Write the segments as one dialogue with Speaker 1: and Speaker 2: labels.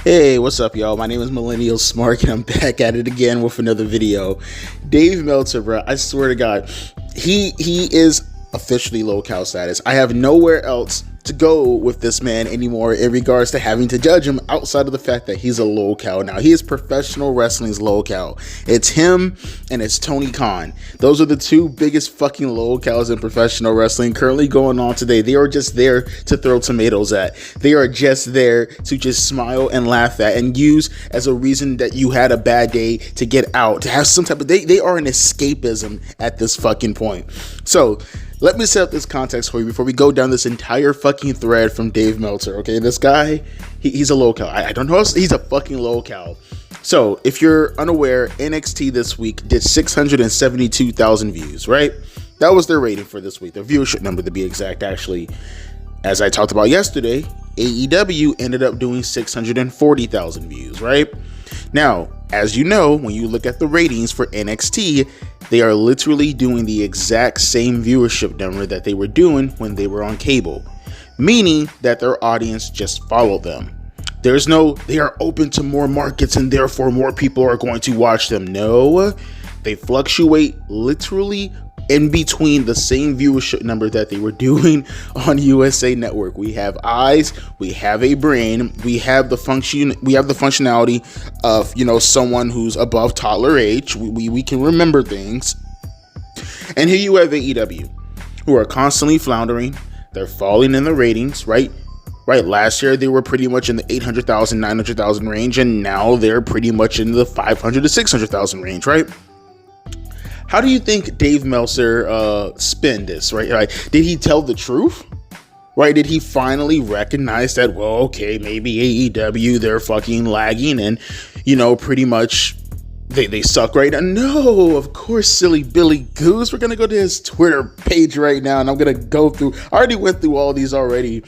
Speaker 1: Hey, what's up, y'all? My name is Millennial Smart, and I'm back at it again with another video. Dave Meltzer, bro, I swear to God, he is officially low-cal status. I have nowhere else to go with this man anymore in regards to having to judge him outside of the fact that he's a low-cal. Now, he is professional wrestling's low-cal. It's him and it's Tony Khan. Those are the two biggest fucking low-cals in professional wrestling currently going on today. They are just there to throw tomatoes at. They are just there to just smile and laugh at and use as a reason that you had a bad day to get out, to have some type of, they are an escapism at this fucking point. So let me set up this context for you before we go down this entire fucking thread from Dave Meltzer. Okay, this guy, he's a low-cal. I don't know, he's a fucking low-cal. So if you're unaware, NXT this week did 672,000 views, right? That was their rating for this week, their viewership number to be exact. Actually, as I talked about yesterday, AEW ended up doing 640,000 views, right? Now, as you know, when you look at the ratings for NXT, they are literally doing the exact same viewership number that they were doing when they were on cable, meaning that their audience just followed them. There's no, they are open to more markets and therefore more people are going to watch them. No, they fluctuate literally in between the same viewership number that they were doing on USA Network. We have eyes, we have a brain, we have the functionality of, you know, someone who's above toddler age. We can remember things. And here you have AEW, who are constantly floundering. They're falling in the ratings, right? Last year they were pretty much in the 800,000, 900,000 range, and now they're pretty much in the 500 to 600,000 range, right? How do you think Dave Meltzer spin this, right? Like, did he tell the truth? Right? Did he finally recognize that, well, okay, maybe AEW, they're fucking lagging and, you know, pretty much they suck right now? No, of course, silly Billy Goose. We're going to go to his Twitter page right now, and I'm going to go through, I already went through all these already,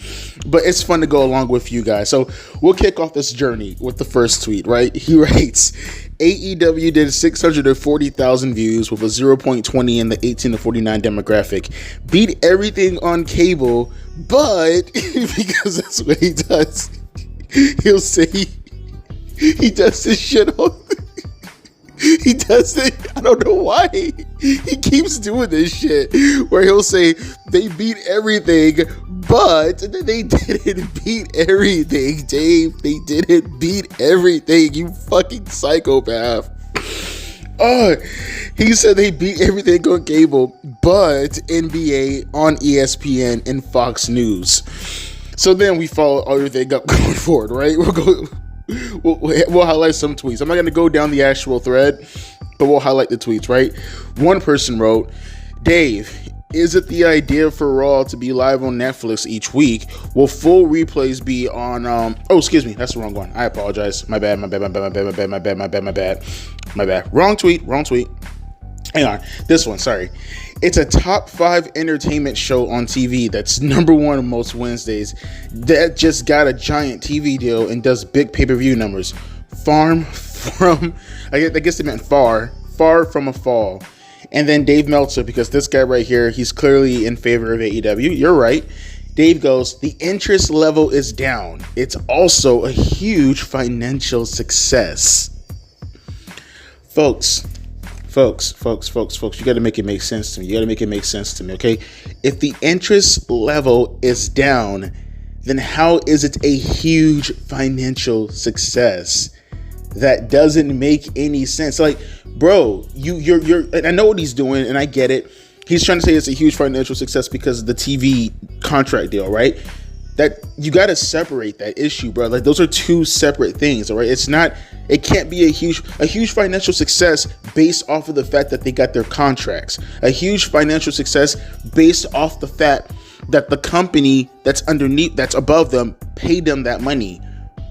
Speaker 1: but it's fun to go along with you guys. So we'll kick off this journey with the first tweet, right? He writes, AEW did 640,000 views with a 0.20 in the 18 to 49 demographic. Beat everything on cable, but because that's what he does, he'll say he does this shit on. He does it. I don't know why. He keeps doing this shit where he'll say they beat everything, but they didn't beat everything, Dave. They didn't beat everything, you fucking psychopath. He said they beat everything on cable, but NBA on ESPN and Fox News. So then we follow everything up going forward, right? We'll highlight some tweets. I'm not going to go down the actual thread, but we'll highlight the tweets, right? One person wrote, Dave, is it the idea for Raw to be live on Netflix each week? Will full replays be on, oh, excuse me, that's the wrong one. I apologize. My bad. Wrong tweet. Hang on. This one, sorry. It's a top 5 entertainment show on TV that's number 1 most Wednesdays that just got a giant TV deal and does big pay-per-view numbers. I guess they meant far from a fall. And then Dave Meltzer, because this guy right here, he's clearly in favor of AEW. You're right. Dave goes, the interest level is down. It's also a huge financial success. Folks, you got to make it make sense to me. Okay? If the interest level is down, then how is it a huge financial success? That doesn't make any sense. Like, bro, you're and I know what he's doing, and I get it. He's trying to say it's a huge financial success because of the TV contract deal, right? that you got to separate that issue, bro. Like, those are two separate things, all right? It can't be a huge financial success based off of the fact that they got their contracts. A huge financial success based off the fact that the company that's above them, paid them that money.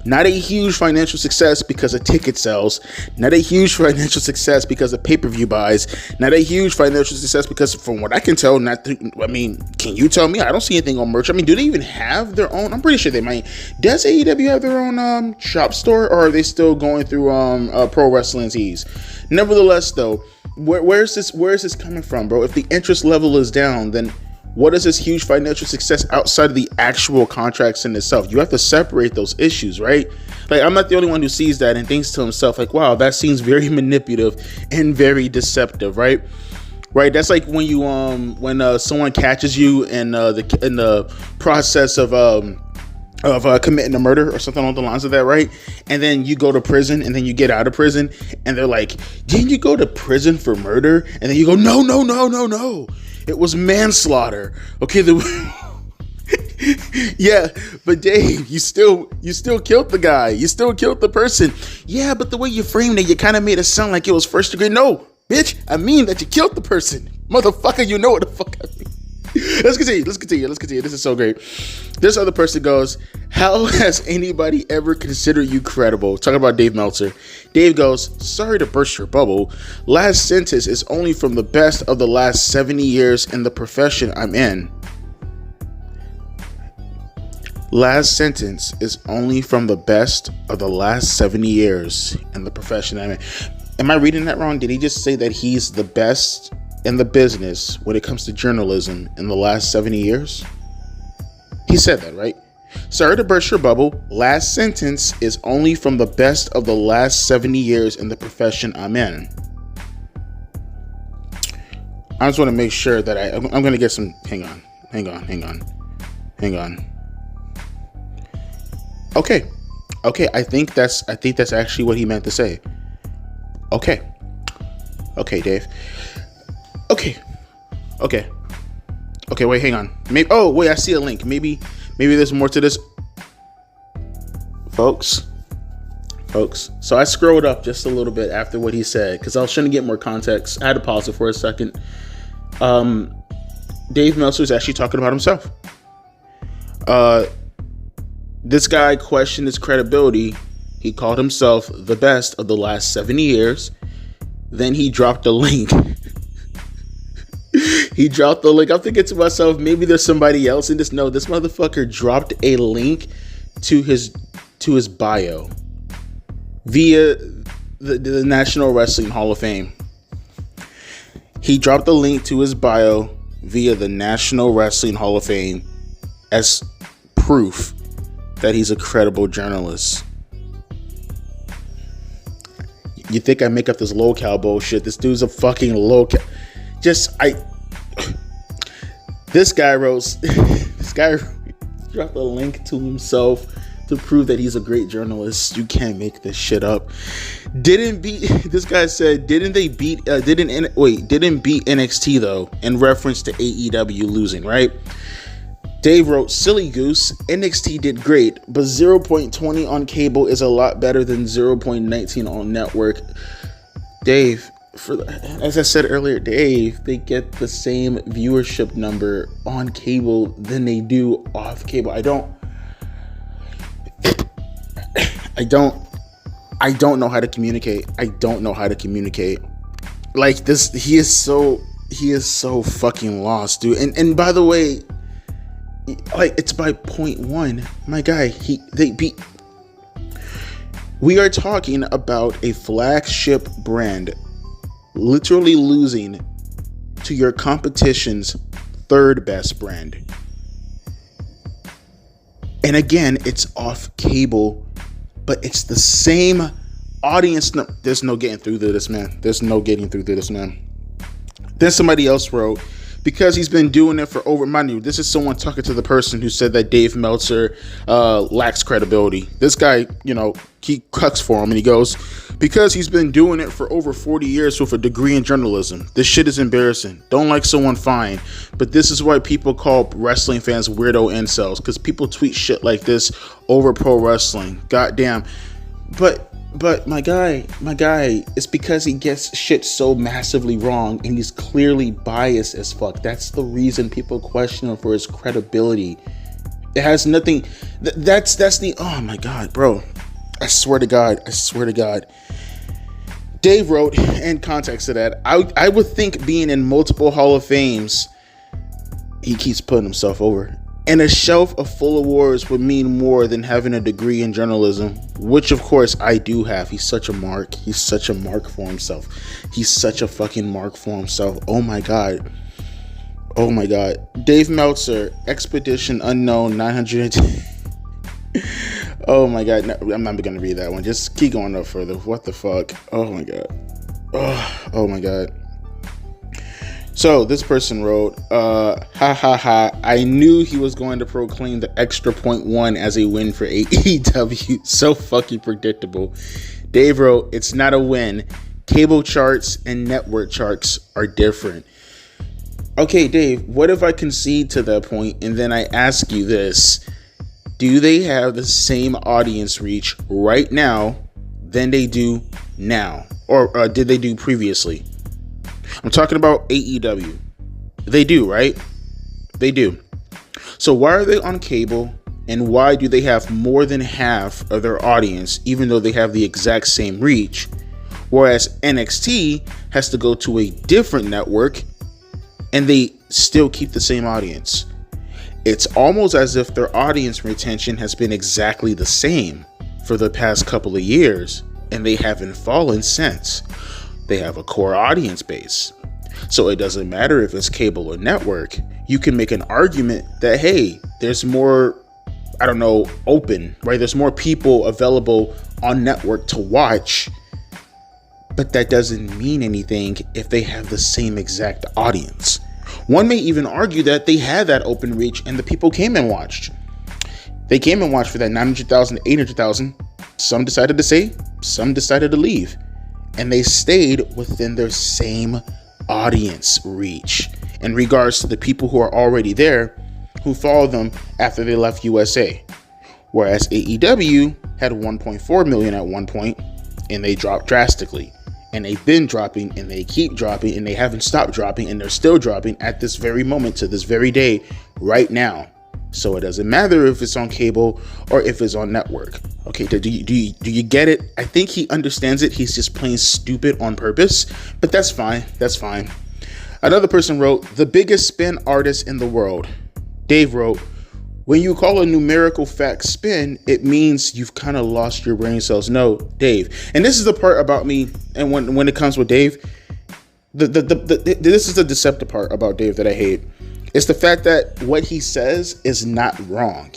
Speaker 1: Not a huge financial success because of ticket sales. Not a huge financial success because of pay-per-view buys. Not a huge financial success because, from what I can tell, can you tell me? I don't see anything on merch. I mean, do they even have their own? I'm pretty sure they might. Does AEW have their own shop store, or are they still going through Pro Wrestling Tees? Nevertheless, though, where is this coming from, bro? If the interest level is down, then what is this huge financial success outside of the actual contracts in itself? You have to separate those issues, right? Like, I'm not the only one who sees that and thinks to himself, like, wow, that seems very manipulative and very deceptive, right? Right? That's like when you when someone catches you in the process of committing a murder or something along the lines of that, right? And then you go to prison, and then you get out of prison, and they're like, didn't you go to prison for murder? And then you go, no. It was manslaughter. Okay, yeah, but Dave, you still killed the guy. You still killed the person. Yeah, but the way you framed it, you kind of made it sound like it was first degree. No, bitch, I mean that you killed the person. Motherfucker, you know what the fuck I mean. Let's continue. This is so great. This other person goes, how has anybody ever considered you credible? Talking about Dave Meltzer. Dave goes, sorry to burst your bubble. Last sentence is only from the best of the last 70 years in the profession I'm in. Last sentence is only from the best of the last 70 years in the profession I'm in. Am I reading that wrong? Did he just say that he's the best in the business when it comes to journalism in the last 70 years? He said that, right? Sorry to burst your bubble. Last sentence is only from the best of the last 70 years in the profession I'm in. I just want to make sure that I'm going to get some. Hang on. Okay. I think that's actually what he meant to say. Okay, Dave. Okay, wait, hang on. I see a link. Maybe there's more to this. Folks. So I scrolled up just a little bit after what he said, because I was trying to get more context. I had to pause it for a second. Dave Meltzer is actually talking about himself. This guy questioned his credibility. He called himself the best of the last 70 years. Then he dropped a link. I'm thinking to myself, maybe there's somebody else in this. No, this motherfucker dropped a link to his bio via the National Wrestling Hall of Fame. He dropped a link to his bio via the National Wrestling Hall of Fame as proof that he's a credible journalist. You think I make up this low-cal bullshit? This dude's a fucking low-cal. This guy dropped a link to himself to prove that he's a great journalist. You can't make this shit up. This guy said, didn't beat NXT though, in reference to AEW losing, right? Dave wrote, silly goose, NXT did great, but 0.20 on cable is a lot better than 0.19 on network. Dave, as I said earlier, Dave, they get the same viewership number on cable than they do off cable. I don't know how to communicate. Like this, he is so fucking lost, dude. And by the way, like, it's by 0.1. My guy, they beat. We are talking about a flagship brand literally losing to your competition's third best brand. And again, it's off cable, but it's the same audience. No, there's no getting through to this, man. Then somebody else wrote, because he's been doing it for over, mind you, this is someone talking to the person who said that Dave Meltzer lacks credibility. This guy, he cucks for him, and he goes, because he's been doing it for over 40 years with a degree in journalism. This shit is embarrassing. Don't like someone, fine. But this is why people call wrestling fans weirdo incels, because people tweet shit like this over pro wrestling. Goddamn. But my guy, it's because he gets shit so massively wrong, and he's clearly biased as fuck. That's the reason people question him for his credibility. It has nothing. That's the. Oh my god, bro. I swear to God. Dave wrote, in context to that, I would think being in multiple Hall of Fames, he keeps putting himself over, and a shelf of full awards would mean more than having a degree in journalism, which of course I do have. He's such a mark. He's such a mark for himself. He's such a fucking mark for himself. Oh my God. Dave Meltzer, Expedition Unknown 900. Oh my God. No, I'm not going to read that one. Just keep going up further. What the fuck? Oh my God. Oh my God. So this person wrote, I knew he was going to proclaim the extra .1 as a win for AEW. So fucking predictable. Dave wrote, it's not a win. Cable charts and network charts are different. Okay, Dave, what if I concede to that point and then I ask you this? Do they have the same audience reach right now than they do now? Or did they do previously? I'm talking about AEW. They do, right? They do. So why are they on cable, and why do they have more than half of their audience, even though they have the exact same reach? Whereas NXT has to go to a different network, and they still keep the same audience. It's almost as if their audience retention has been exactly the same for the past couple of years, and they haven't fallen since. They have a core audience base. So it doesn't matter if it's cable or network. You can make an argument that, hey, there's more, open, right? There's more people available on network to watch. But that doesn't mean anything if they have the same exact audience. One may even argue that they had that open reach and the people came and watched. They came and watched for that 900,000, 800,000. Some decided to stay, some decided to leave. And they stayed within their same audience reach in regards to the people who are already there who followed them after they left USA. Whereas AEW had 1.4 million at one point, and they dropped drastically. And they've been dropping, and they keep dropping, and they haven't stopped dropping, and they're still dropping at this very moment, to this very day, right now. So it doesn't matter if it's on cable or if it's on network. Okay, do you get it? I think he understands it. He's just playing stupid on purpose, but that's fine. That's fine. Another person wrote, the biggest spin artist in the world. Dave wrote, when you call a numerical fact spin, it means you've kind of lost your brain cells. No, Dave. And this is the part about me, and when it comes with Dave, this is the deceptive part about Dave that I hate. It's the fact that what he says is not wrong.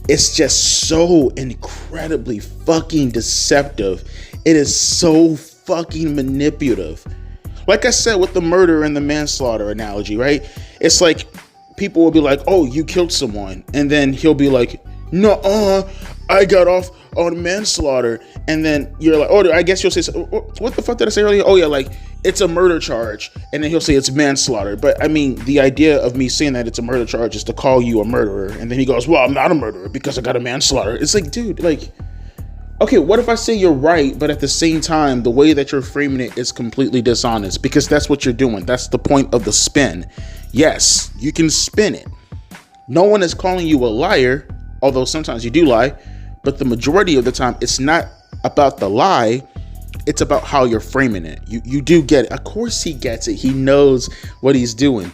Speaker 1: It's just so incredibly fucking deceptive. It is so fucking manipulative. Like I said with the murder and the manslaughter analogy, right? It's like people will be like, oh, you killed someone. And then he'll be like, no, I got off on manslaughter. And then you're like, oh, I guess you'll say, what the fuck did I say earlier? Oh yeah, like it's a murder charge. And then he'll say it's manslaughter. But I mean, the idea of me saying that it's a murder charge is to call you a murderer. And then he goes, well, I'm not a murderer because I got a manslaughter. It's like, dude, like, okay, what if I say you're right, but at the same time, the way that you're framing it is completely dishonest? Because that's what you're doing. That's the point of the spin. Yes, you can spin it. No one is calling you a liar, although sometimes you do lie, but the majority of the time, it's not about the lie. It's about how you're framing it. You do get it. Of course he gets it. He knows what he's doing.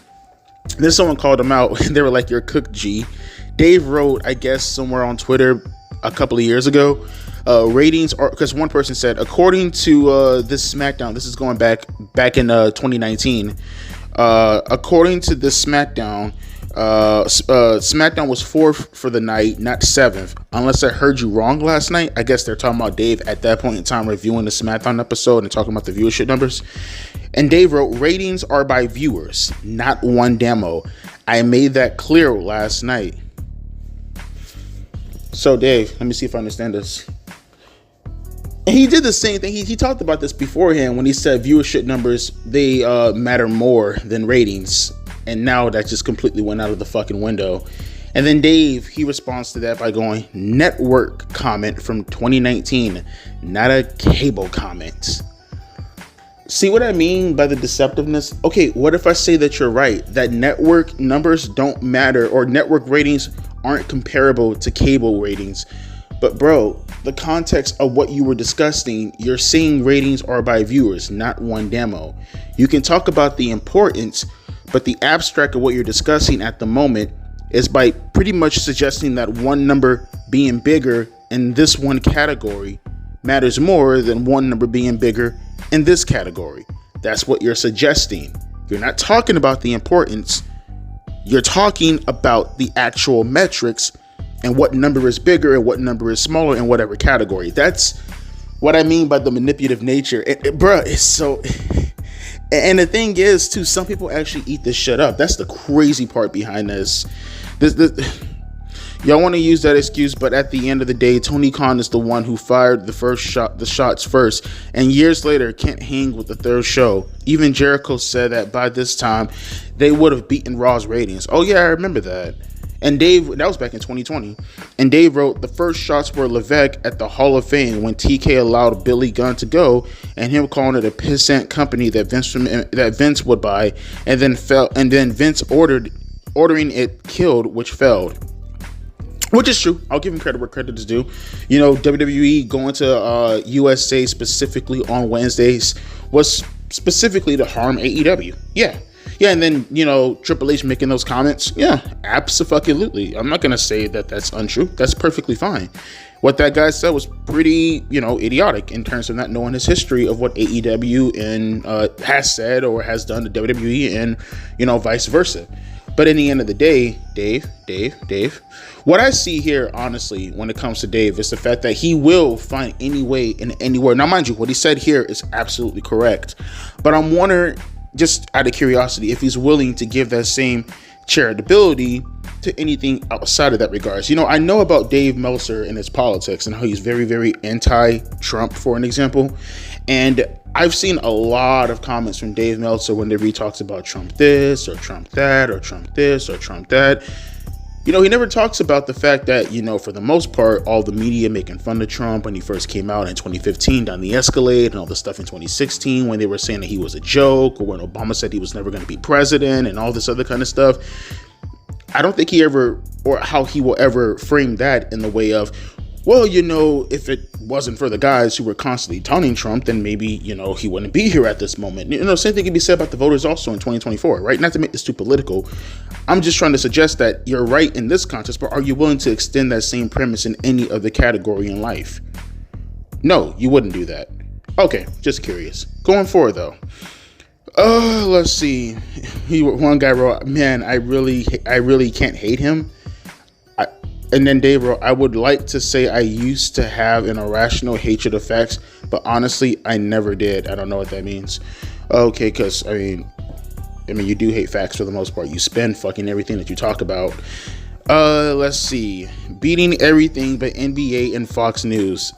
Speaker 1: Then someone called him out and they were like, you're cooked, G. Dave wrote, I guess, somewhere on Twitter a couple of years ago, ratings are, because one person said, according to this SmackDown, this is going back in 2019, according to this SmackDown, SmackDown was 4th for the night, not 7th. Unless I heard you wrong last night. I guess they're talking about Dave at that point in time reviewing the SmackDown episode and talking about the viewership numbers. And Dave wrote, ratings are by viewers, not one demo. I made that clear last night. So Dave, let me see if I understand this. And he did the same thing. He talked about this beforehand when he said viewership numbers, they matter more than ratings. And now that just completely went out of the fucking window. And then Dave, he responds to that by going, network comment from 2019, not a cable comment. See what I mean by the deceptiveness? Okay, what if I say that you're right, that network numbers don't matter, or network ratings aren't comparable to cable ratings? But bro, the context of what you were discussing, you're saying ratings are by viewers, not one demo. You can talk about the importance, but the abstract of what you're discussing at the moment is by pretty much suggesting that one number being bigger in this one category matters more than one number being bigger in this category. That's what you're suggesting. You're not talking about the importance. You're talking about the actual metrics and what number is bigger and what number is smaller in whatever category. That's what I mean by the manipulative nature. Bruh, it's so... And the thing is, too, some people actually eat this shit up. That's the crazy part behind this. Y'all want to use that excuse, but at the end of the day, Tony Khan is the one who fired the shots first, and years later can't hang with the third show. Even Jericho said that by this time they would have beaten Raw's ratings. Oh yeah, I remember that. And Dave, that was back in 2020. And Dave wrote, the first shots were Levesque at the Hall of Fame when TK allowed Billy Gunn to go, and him calling it a pissant company that Vince would buy, and then Vince ordering it killed, which failed. Which is true. I'll give him credit where credit is due. You know, WWE going to USA specifically on Wednesdays was specifically to harm AEW. Yeah, and then, you know, Triple H making those comments. Yeah, abso-fucking-lutely. I'm not going to say that that's untrue. That's perfectly fine. What that guy said was pretty, you know, idiotic in terms of not knowing his history of what AEW and has said or has done to WWE and, you know, vice versa. But in the end of the day, Dave, what I see here, honestly, when it comes to Dave, is the fact that he will find any way in anywhere. Now, mind you, what he said here is absolutely correct. But I'm wondering, just out of curiosity, if he's willing to give that same charitability to anything outside of that regards. You know, I know about Dave Meltzer and his politics and how he's very, very anti-Trump, for an example. And I've seen a lot of comments from Dave Meltzer whenever he talks about Trump this or Trump that or Trump this or Trump that. You know, he never talks about the fact that, you know, for the most part, all the media making fun of Trump when he first came out in 2015 down the Escalade, and all the stuff in 2016 when they were saying that he was a joke, or when Obama said he was never going to be president and all this other kind of stuff. I don't think he ever, or how he will ever frame that in the way of, well, you know, if it wasn't for the guys who were constantly taunting Trump, then maybe, you know, he wouldn't be here at this moment. You know, same thing can be said about the voters also in 2024, right? Not to make this too political. I'm just trying to suggest that you're right in this context, but are you willing to extend that same premise in any other category in life? No, you wouldn't do that. Okay, just curious. Going forward, though. Let's see. One guy wrote, man, I really can't hate him. And then Dave wrote, I would like to say I used to have an irrational hatred of facts, but honestly, I never did. I don't know what that means. Okay, because, I mean, you do hate facts for the most part. You spin fucking everything that you talk about. Let's see. Beating everything but NBA and Fox News.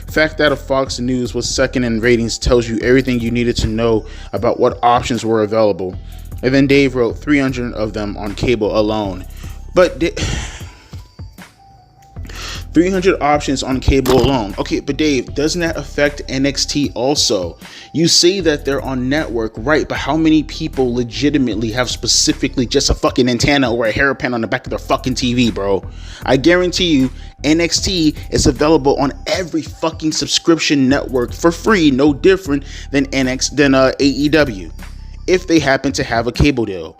Speaker 1: Fact that Fox News was second in ratings tells you everything you needed to know about what options were available. And then Dave wrote 300 of them on cable alone. But 300 options on cable alone. Okay, but Dave, doesn't that affect NXT also? You say that they're on network, right? But how many people legitimately have specifically just a fucking antenna or a hairpin on the back of their fucking TV, bro? I guarantee you, NXT is available on every fucking subscription network for free, no different than AEW, if they happen to have a cable deal.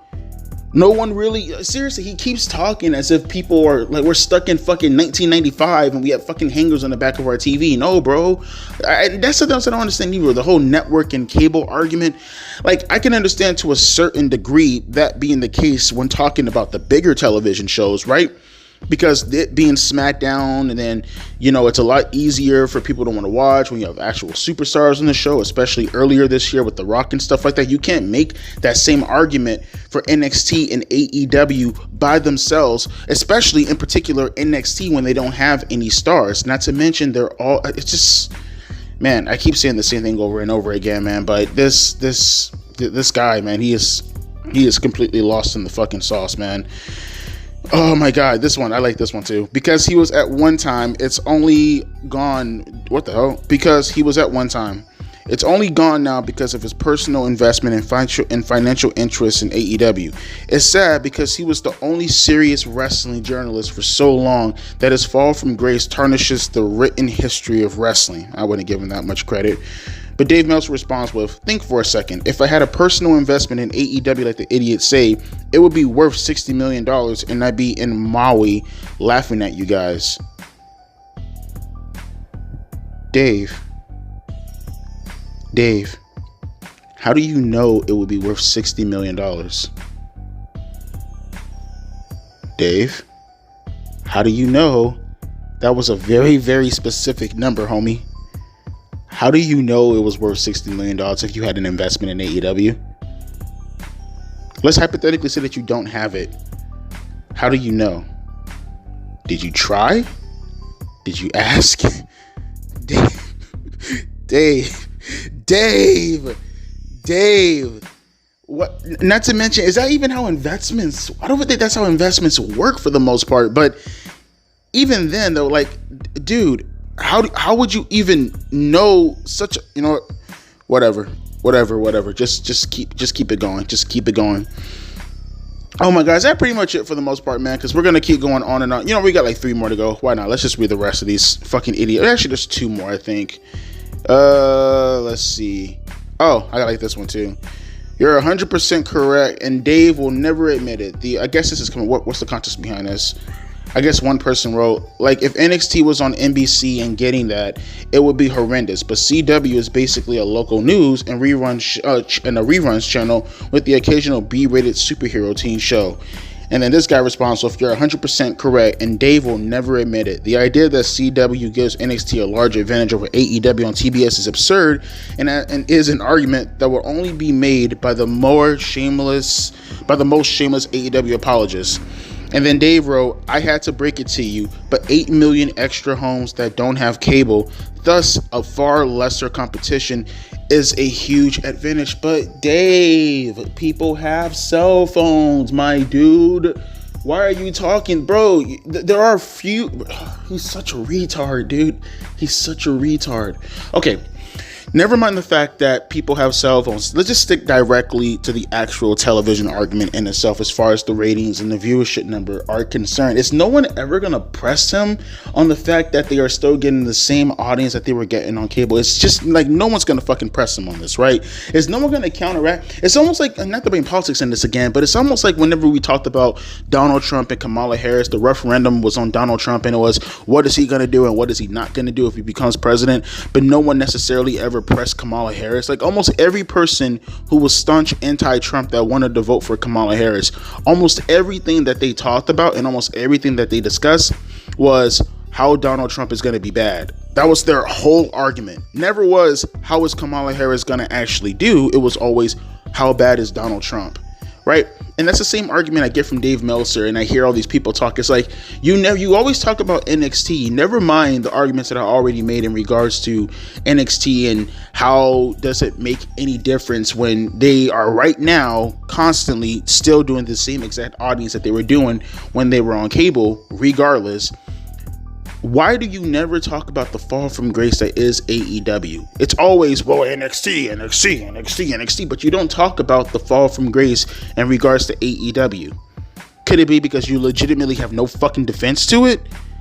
Speaker 1: No one really, seriously, he keeps talking as if people are like, we're stuck in fucking 1995 and we have fucking hangers on the back of our TV. No, bro. That's something else I don't understand either. The whole network and cable argument. Like, I can understand to a certain degree that being the case when talking about the bigger television shows, right? Because it being SmackDown, and then, you know, it's a lot easier for people to want to watch when you have actual superstars on the show, especially earlier this year with The Rock and stuff like that. You can't make that same argument for NXT and AEW by themselves, especially in particular NXT when they don't have any stars. Not to mention they're all, it's just, man, I keep saying the same thing over and over again, man, but this guy, man, he is completely lost in the fucking sauce, man. Oh my God, this one, I like this one too. Because he was at one time, it's only gone, what the hell? Because he was at one time. It's only gone now because of his personal investment and financial interests in AEW. It's sad because he was the only serious wrestling journalist for so long that his fall from grace tarnishes the written history of wrestling. I wouldn't give him that much credit. But Dave Meltzer responds with, think for a second. If I had a personal investment in AEW like the idiots say, it would be worth $60 million and I'd be in Maui laughing at you guys. Dave, how do you know it would be worth $60 million? Dave, how do you know? That was a very, very specific number, homie. How do you know it was worth $60 million if you had an investment in AEW? Let's hypothetically say that you don't have it. How do you know? Did you try? Did you ask? Dave. What? Not to mention, is that even how investments? I don't think that's how investments work for the most part. But even then, though, like, dude. How would you even know such a, you know, whatever. Just keep it going. Just keep it going. Oh my God, is that pretty much it for the most part, man? Because we're gonna keep going on and on. You know, we got like 3 more to go. Why not? Let's just read the rest of these fucking idiots. Actually, there's 2 more, I think. Let's see. Oh, I like this one too. You're 100% correct, and Dave will never admit it. I guess this is coming. What's the context behind this? I guess one person wrote, like, if NXT was on NBC and getting that, it would be horrendous. But CW is basically a local news and a reruns channel with the occasional B-rated superhero teen show. And then this guy responds, so if you're 100% correct, and Dave will never admit it, the idea that CW gives NXT a large advantage over AEW on TBS is absurd and is an argument that will only be made by the most shameless AEW apologists. And then Dave wrote, I had to break it to you, but 8 million extra homes that don't have cable, thus a far lesser competition, is a huge advantage. But Dave, people have cell phones, my dude. Why are you talking, bro? There are few. He's such a retard, dude. He's such a retard. Okay. Never mind the fact that people have cell phones. Let's just stick directly to the actual television argument in itself as far as the ratings and the viewership number are concerned. Is no one ever going to press him on the fact that they are still getting the same audience that they were getting on cable? It's just like no one's going to fucking press him on this, right? Is no one going to counteract? It's almost like, not to bring politics in this again, but it's almost like whenever we talked about Donald Trump and Kamala Harris, the referendum was on Donald Trump and it was, what is he going to do and what is he not going to do if he becomes president? But no one necessarily ever pressed Kamala Harris. Like almost every person who was staunch anti-Trump that wanted to vote for Kamala Harris, almost everything that they talked about and almost everything that they discussed was how Donald Trump is going to be bad. That was their whole argument. Never was how is Kamala Harris going to actually do. It was always how bad is Donald Trump, right? And that's the same argument I get from Dave Meltzer, and I hear all these people talk. It's like you always talk about NXT. Never mind the arguments that I already made in regards to NXT and how does it make any difference when they are right now constantly still doing the same exact audience that they were doing when they were on cable, regardless. Why do you never talk about the fall from grace that is AEW? It's always, well, NXT, but you don't talk about the fall from grace in regards to AEW. Could it be because you legitimately have no fucking defense to it?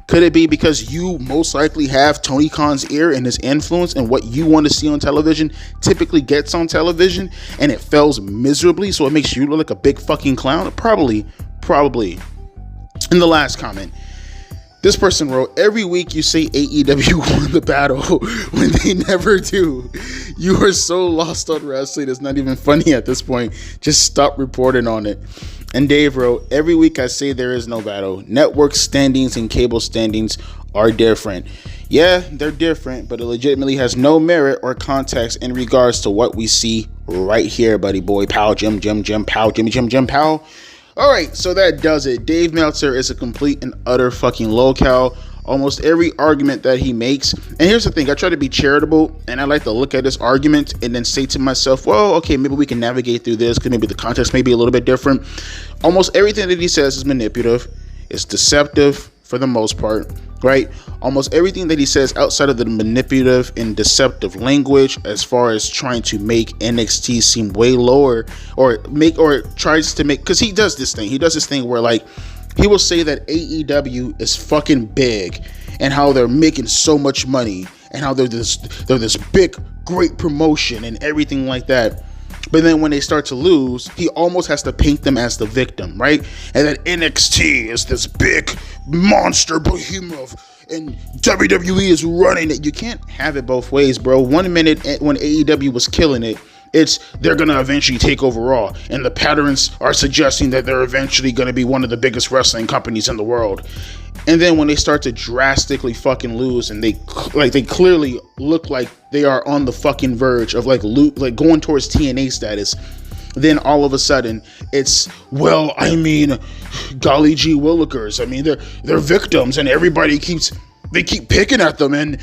Speaker 1: Could it be because you most likely have Tony Khan's ear and his influence, and what you want to see on television typically gets on television, and it fails miserably, so it makes you look like a big fucking clown? Probably. In the last comment, this person wrote, every week you say AEW won the battle when they never do. You are so lost on wrestling, it's not even funny at this point. Just stop reporting on it. And Dave wrote, every week I say there is no battle. Network standings and cable standings are different. Yeah, they're different, but it legitimately has no merit or context in regards to what we see right here, buddy boy. Pow, Jim, pow, Jim, pow. All right, so that does it. Dave Meltzer is a complete and utter fucking locale. Almost every argument that he makes. And here's the thing, I try to be charitable, and I like to look at this argument and then say to myself, well, okay, maybe we can navigate through this, because maybe the context may be a little bit different. Almost everything that he says is manipulative. It's deceptive for the most part, right? Almost everything that he says outside of the manipulative and deceptive language, as far as trying to make NXT seem way lower, or tries to make, because he does this thing where, like, he will say that AEW is fucking big and how they're making so much money and how they're this big, great promotion and everything like that. But then when they start to lose, he almost has to paint them as the victim, right? And that NXT is this big monster behemoth and WWE is running it. You can't have it both ways, bro. 1 minute when AEW was killing it, it's they're going to eventually take over Raw. And the patterns are suggesting that they're eventually going to be one of the biggest wrestling companies in the world. And then when they start to drastically fucking lose, and they clearly look like they are on the fucking verge of like going towards TNA status, then all of a sudden it's, well, I mean, golly gee willikers. I mean, they're victims, and everybody keeps picking at them, and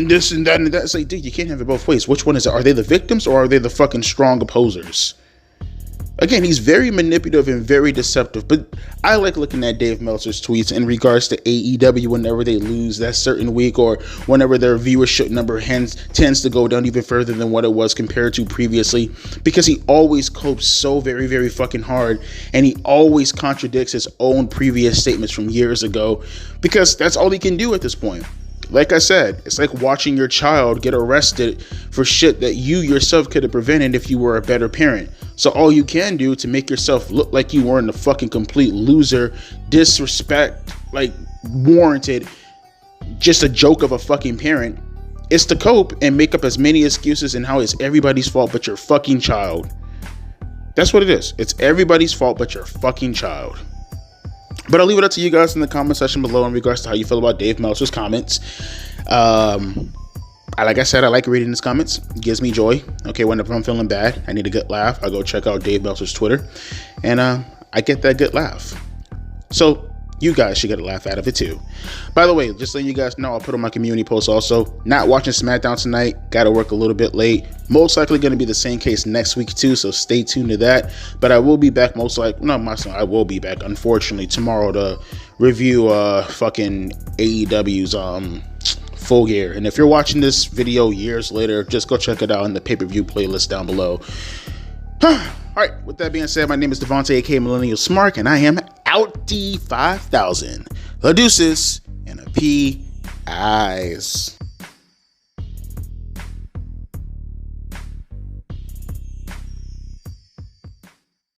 Speaker 1: this and that and that. It's like, dude, you can't have it both ways. Which one is it? Are they the victims, or are they the fucking strong opposers? Again, he's very manipulative and very deceptive, but I like looking at Dave Meltzer's tweets in regards to AEW whenever they lose that certain week, or whenever their viewership number tends to go down even further than what it was compared to previously, because he always copes so very, very fucking hard, and he always contradicts his own previous statements from years ago, because that's all he can do at this point. Like I said, it's like watching your child get arrested for shit that you yourself could have prevented if you were a better parent. So all you can do to make yourself look like you weren't a fucking complete loser, disrespect, like warranted, just a joke of a fucking parent, is to cope and make up as many excuses and how it's everybody's fault but your fucking child. That's what it is. It's everybody's fault but your fucking child. But I'll leave it up to you guys in the comment section below in regards to how you feel about Dave Meltzer's comments. Like I said, I like reading his comments. It gives me joy. Okay, whenever I'm feeling bad, I need a good laugh, I go check out Dave Meltzer's Twitter, and I get that good laugh. So you guys should get a laugh out of it too. By the way, just letting you guys know, I'll put on my community post also. Not watching SmackDown tonight. Got to work a little bit late. Most likely going to be the same case next week too, so stay tuned to that. But I will be back I will be back, unfortunately, tomorrow to review fucking AEW's Full Gear. And if you're watching this video years later, just go check it out in the pay-per-view playlist down below. Alright, with that being said, my name is Devontae, aka Millennial Smart, and I am out D5000. The deuces and a P eyes.